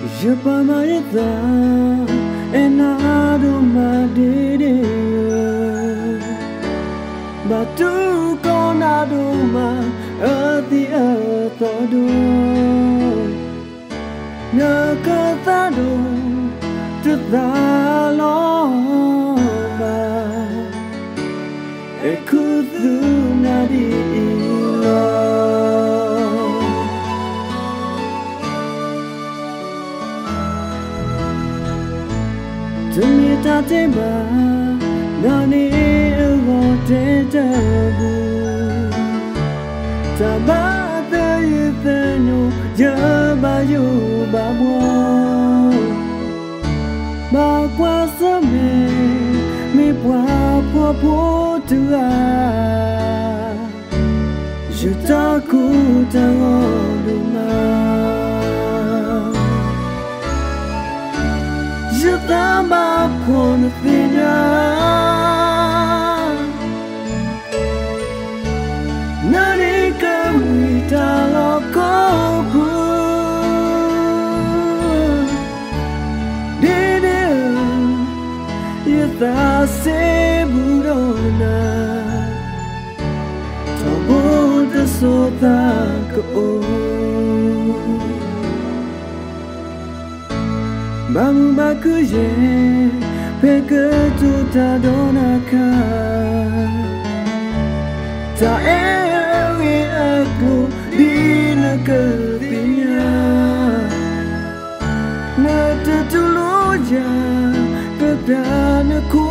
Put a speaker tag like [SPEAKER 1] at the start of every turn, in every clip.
[SPEAKER 1] Japamayata enado madede batu konado ma ati atado nakatado tadaloma ekudu nadi ilo Tumita temba nani egote tabu Tabata yitheno jabayu babwa Bakwa same mi pwa pwa potua Jutaku tangoduma Tamba con fina Nani kamita lokoku Dede Yata seburona Tobo de sota ko Bamu bakuje peke tuta donaka Ta ewi aku di negerinya Nata tuluja kedana ku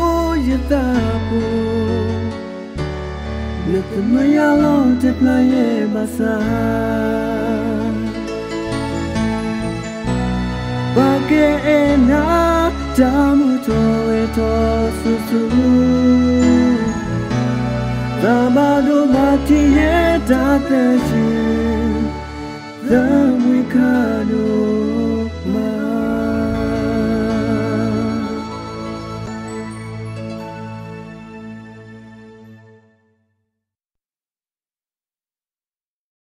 [SPEAKER 1] yatapu Nakamaya lo te playe basah Bakena jamu toe to susu Tabado mati eta teji Zamwikano ma